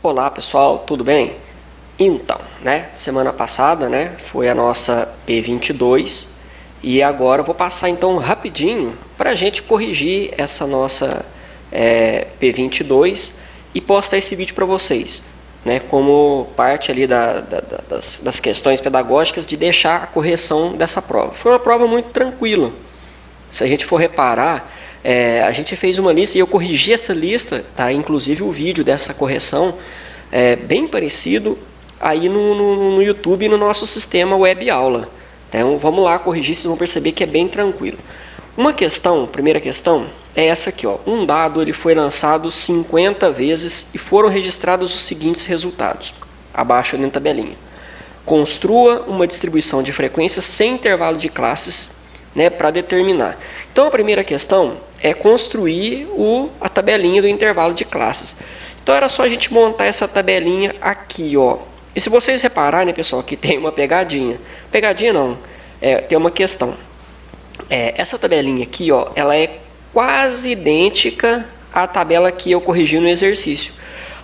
Olá pessoal, tudo bem? Então, semana passada, foi a nossa P22 e agora eu vou passar então rapidinho para a gente corrigir essa nossa P22 e postar esse vídeo para vocês, como parte ali das questões pedagógicas de deixar a correção dessa prova. Foi uma prova muito tranquila. Se a gente for reparar, a gente fez uma lista e eu corrigi essa lista, tá? Inclusive o vídeo dessa correção é bem parecido aí no YouTube e no nosso sistema web aula. Então vamos lá corrigir, vocês vão perceber que é bem tranquilo. Uma questão, primeira questão, é essa aqui, ó. Um dado ele foi lançado 50 vezes e foram registrados os seguintes resultados, abaixo na tabelinha. Construa uma distribuição de frequências sem intervalo de classes, para determinar. Então a primeira questão é construir a tabelinha do intervalo de classes. Então era só a gente montar essa tabelinha aqui, ó. E se vocês repararem, pessoal, que tem uma pegadinha. Pegadinha não, tem uma questão. Essa tabelinha aqui, ó, ela é quase idêntica à tabela que eu corrigi no exercício.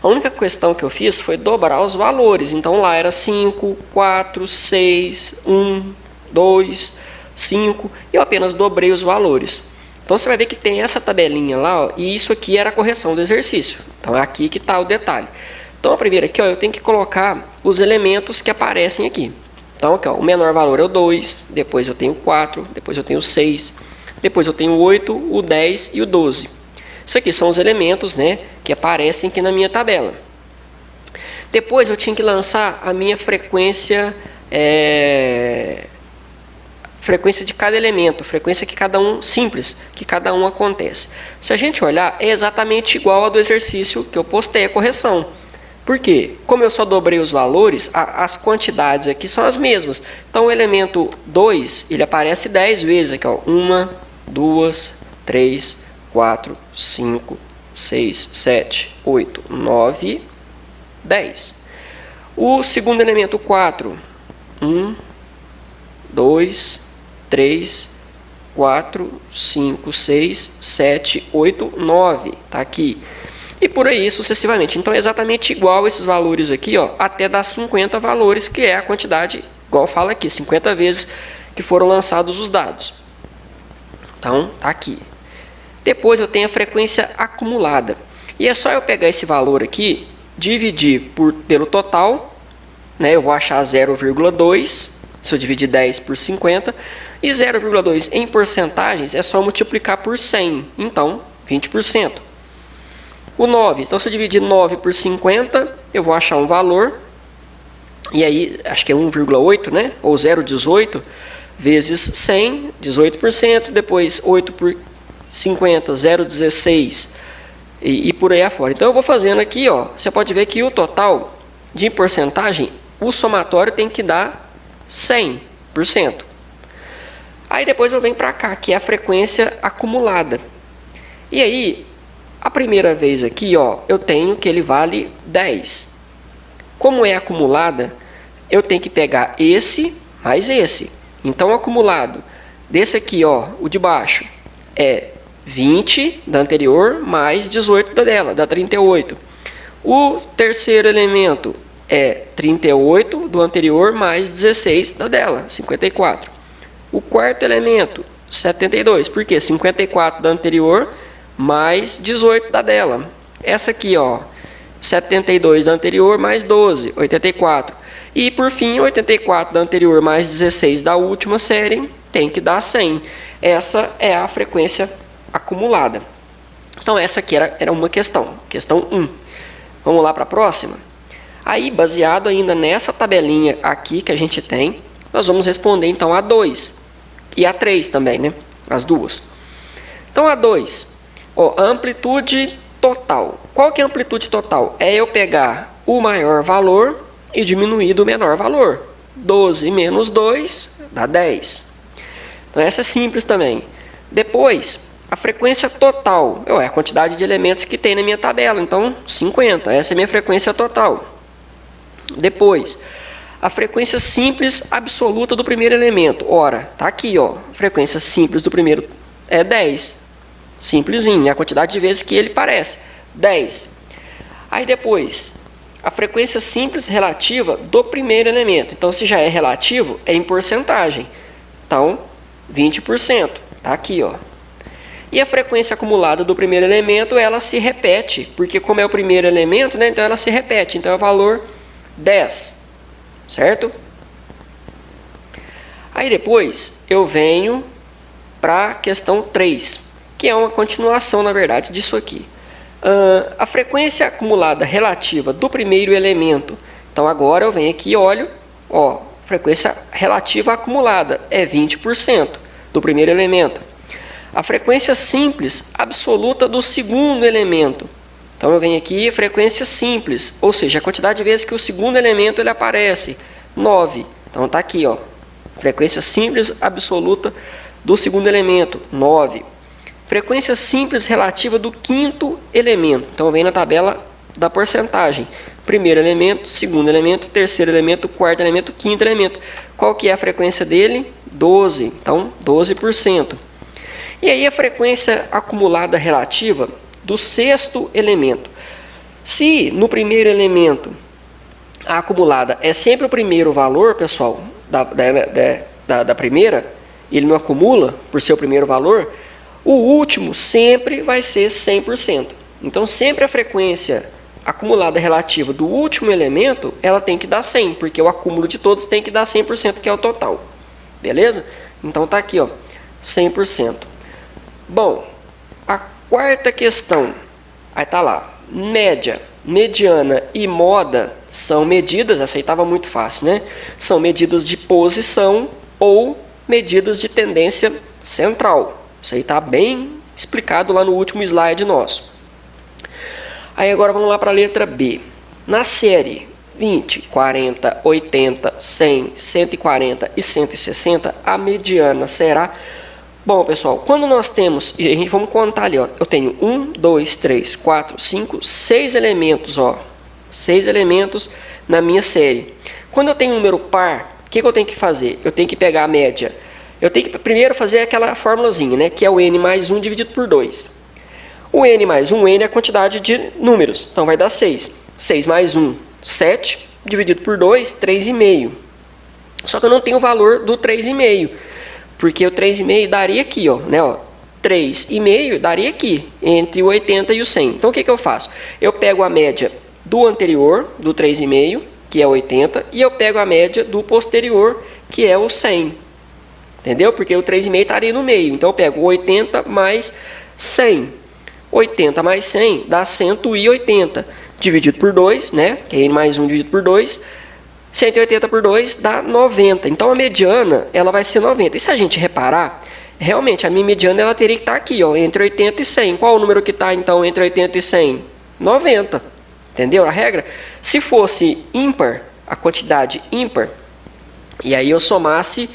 A única questão que eu fiz foi dobrar os valores. Então lá era 5, 4, 6, 1, 2, 5, e eu apenas dobrei os valores. Então você vai ver que tem essa tabelinha lá, ó, e isso aqui era a correção do exercício. Então é aqui que está o detalhe. Então a primeira aqui, ó, eu tenho que colocar os elementos que aparecem aqui. Então aqui, ó, o menor valor é o 2, depois eu tenho o 4, depois eu tenho o 6, depois eu tenho o 8, o 10 e o 12. Isso aqui são os elementos, que aparecem aqui na minha tabela. Depois eu tinha que lançar a minha frequência de cada elemento, frequência que cada um, simples, que cada um acontece. Se a gente olhar, é exatamente igual ao do exercício que eu postei a correção. Por quê? Como eu só dobrei os valores, as quantidades aqui são as mesmas. Então o elemento 2, ele aparece 10 vezes aqui, ó. 1, 2, 3, 4, 5, 6, 7, 8, 9, 10. O segundo elemento 4, 1, 2, 3, 4, 5, 6, 7, 8, 9. Está aqui. E por aí sucessivamente. Então é exatamente igual esses valores aqui, ó, até dar 50 valores, que é a quantidade, igual fala aqui, 50 vezes que foram lançados os dados. Então, está aqui. Depois eu tenho a frequência acumulada. E é só eu pegar esse valor aqui, dividir pelo total, eu vou achar 0,2, se eu dividir 10 por 50, e 0,2 em porcentagens é só multiplicar por 100, então 20%. O 9, então se eu dividir 9 por 50, eu vou achar um valor, e aí acho que é 1,8, ou 0,18 vezes 100, 18%, depois 8 por 50, 0,16 e por aí afora. Então eu vou fazendo aqui, ó, você pode ver que o total de porcentagem, o somatório tem que dar 100%. Aí depois eu venho para cá, que é a frequência acumulada. E aí, a primeira vez aqui, ó, eu tenho que ele vale 10. Como é acumulada, eu tenho que pegar esse mais esse. Então, o acumulado desse aqui, ó, o de baixo, é 20 da anterior mais 18 da dela, dá 38. O terceiro elemento é 38 do anterior mais 16 da dela, 54. O quarto elemento, 72. Por quê? 54 da anterior mais 18 da dela. Essa aqui, ó, 72 da anterior mais 12, 84. E por fim, 84 da anterior mais 16 da última série tem que dar 100. Essa é a frequência acumulada. Então essa aqui era uma questão, questão 1. Vamos lá para a próxima? Aí, baseado ainda nessa tabelinha aqui que a gente tem, nós vamos responder então a 2 e a 3 também, as duas. Então a 2, ó, a amplitude total. Qual que é a amplitude total? É eu pegar o maior valor e diminuir do menor valor. 12 menos 2 dá 10. Então essa é simples também. Depois, a frequência total, é a quantidade de elementos que tem na minha tabela. Então 50, essa é a minha frequência total. Depois, a frequência simples absoluta do primeiro elemento. Ora, está aqui, ó, frequência simples do primeiro é 10. Simplesinho, a quantidade de vezes que ele aparece. 10. Aí depois, a frequência simples relativa do primeiro elemento. Então, se já é relativo, é em porcentagem. Então, 20%. Está aqui, ó. E a frequência acumulada do primeiro elemento, ela se repete, porque como é o primeiro elemento, né, então ela se repete. Então, é o valor 10, certo? Aí depois, eu venho para a questão 3, que é uma continuação, na verdade, disso aqui. A frequência acumulada relativa do primeiro elemento. Então, agora eu venho aqui e olho, ó, frequência relativa acumulada é 20% do primeiro elemento. A frequência simples absoluta do segundo elemento. Então, eu venho aqui, frequência simples, ou seja, a quantidade de vezes que o segundo elemento ele aparece, 9. Então, está aqui, ó, frequência simples absoluta do segundo elemento, 9. Frequência simples relativa do quinto elemento. Então, vem na tabela da porcentagem. Primeiro elemento, segundo elemento, terceiro elemento, quarto elemento, quinto elemento. Qual que é a frequência dele? 12. Então, 12%. E aí, a frequência acumulada relativa do sexto elemento. Se no primeiro elemento a acumulada é sempre o primeiro valor, pessoal, da primeira, ele não acumula por ser o primeiro valor, o último sempre vai ser 100%. Então, sempre a frequência acumulada relativa do último elemento, ela tem que dar 100, porque o acúmulo de todos tem que dar 100%, que é o total. Beleza? Então, tá aqui, ó, 100%. Bom, a quarta questão, aí tá lá, média, mediana e moda são medidas, essa aí estava muito fácil, né? São medidas de posição ou medidas de tendência central. Isso aí está bem explicado lá no último slide nosso. Aí agora vamos lá para a letra B. Na série 20, 40, 80, 100, 140 e 160, a mediana será... Bom, pessoal, quando nós temos... E a gente vamos contar ali, ó. Eu tenho 1, 2, 3, 4, 5, 6 elementos, ó. 6 elementos na minha série. Quando eu tenho um número par, o que eu tenho que fazer? Eu tenho que pegar a média. Eu tenho que primeiro fazer aquela formulazinha, né? Que é o n mais 1 dividido por 2. O n mais 1, n é a quantidade de números. Então, vai dar 6. 6 mais 1, 7. Dividido por 2, 3,5. Só que eu não tenho o valor do 3,5. Porque o 3,5 daria aqui, ó, né? Ó, 3,5 daria aqui, entre o 80 e o 100. Então, o que eu faço? Eu pego a média do anterior, do 3,5, que é 80. E eu pego a média do posterior, que é o 100. Entendeu? Porque o 3,5 estaria no meio. Então, eu pego 80 mais 100. 80 mais 100 dá 180. Dividido por 2, né? Que é n mais 1 dividido por 2. 180 por 2 dá 90. Então, a mediana ela vai ser 90. E se a gente reparar, realmente, a minha mediana ela teria que estar aqui, ó, entre 80 e 100. Qual o número que está, então, entre 80 e 100? 90. Entendeu a regra? Se fosse ímpar, a quantidade ímpar, e aí eu somasse...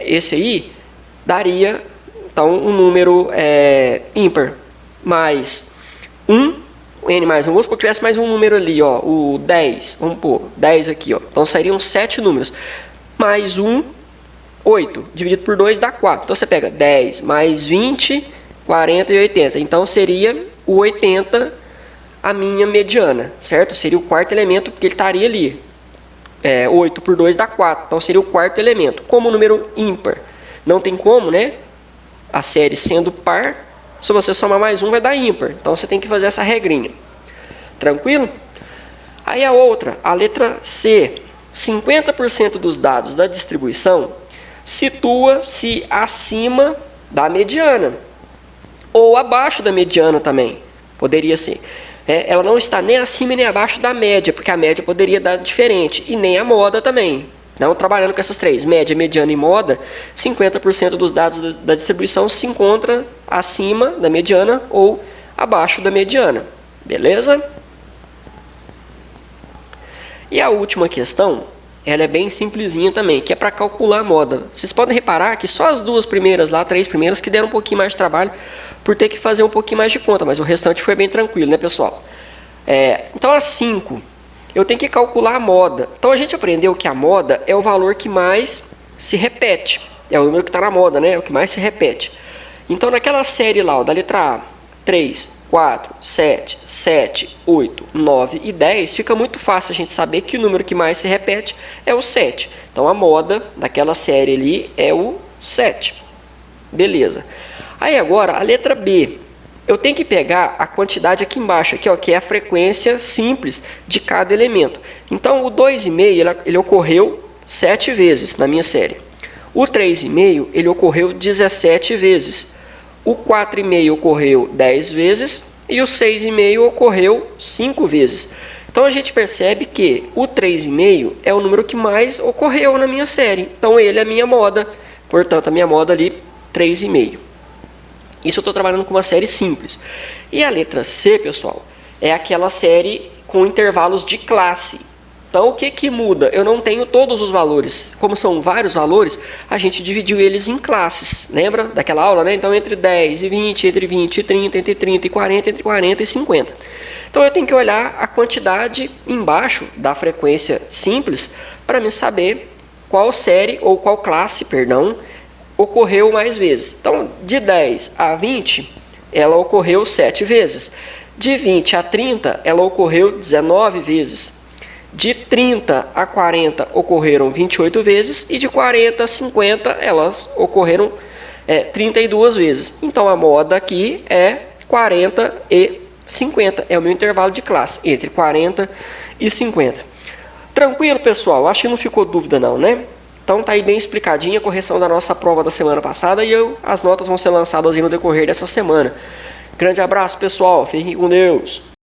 esse aí daria então um número ímpar mais 1, n mais 1, vamos supor que tivesse mais um número ali, ó, o 10, vamos pôr 10 aqui, ó, então seriam 7 números, mais 1, 8, dividido por 2 dá 4, então você pega 10 mais 20, 40 e 80, então seria o 80 a minha mediana, certo? Seria o quarto elemento, porque ele estaria ali. 8 por 2 dá 4, então seria o quarto elemento. Como o número ímpar não tem como, né? A série sendo par, se você somar mais um vai dar ímpar. Então você tem que fazer essa regrinha. Tranquilo? Aí a outra, a letra C. 50% dos dados da distribuição situa-se acima da mediana. Ou abaixo da mediana também. Poderia ser. Ela não está nem acima nem abaixo da média, porque a média poderia dar diferente, e nem a moda também. Então, trabalhando com essas três, média, mediana e moda, 50% dos dados da distribuição se encontra acima da mediana ou abaixo da mediana. Beleza? E a última questão, ela é bem simplesinha também, que é para calcular a moda. Vocês podem reparar que só as duas primeiras lá, 3 primeiras, que deram um pouquinho mais de trabalho, por ter que fazer um pouquinho mais de conta, mas o restante foi bem tranquilo, né, pessoal? Então, as 5, eu tenho que calcular a moda. Então, a gente aprendeu que a moda é o valor que mais se repete. É o número que está na moda, né? É o que mais se repete. Então, naquela série lá, ó, da letra A, 3, 4, 7, 7, 8, 9 e 10, fica muito fácil a gente saber que o número que mais se repete é o 7. Então a moda daquela série ali é o 7. Beleza. Aí agora a letra B. Eu tenho que pegar a quantidade aqui embaixo, aqui, ó, que é a frequência simples de cada elemento. Então o 2,5 ele ocorreu 7 vezes na minha série. O 3,5 ele ocorreu 17 vezes. O 4,5 ocorreu 10 vezes e o 6,5 ocorreu 5 vezes. Então a gente percebe que o 3,5 é o número que mais ocorreu na minha série. Então ele é a minha moda, portanto a minha moda ali 3,5. Isso eu estou trabalhando com uma série simples. E a letra C, pessoal, é aquela série com intervalos de classe. Então, o que muda? Eu não tenho todos os valores. Como são vários valores, a gente dividiu eles em classes. Lembra daquela aula, né? Então, entre 10 e 20, entre 20 e 30, entre 30 e 40, entre 40 e 50. Então, eu tenho que olhar a quantidade embaixo da frequência simples para me saber qual série ou qual classe, perdão, ocorreu mais vezes. Então, de 10 a 20, ela ocorreu 7 vezes. De 20 a 30, ela ocorreu 19 vezes. De 30 a 40 ocorreram 28 vezes e de 40 a 50 elas ocorreram 32 vezes. Então a moda aqui é 40 e 50, é o meu intervalo de classe entre 40 e 50. Tranquilo, pessoal? Acho que não ficou dúvida não, né? Então tá aí bem explicadinha a correção da nossa prova da semana passada e as notas vão ser lançadas aí no decorrer dessa semana. Grande abraço, pessoal. Fiquem com Deus.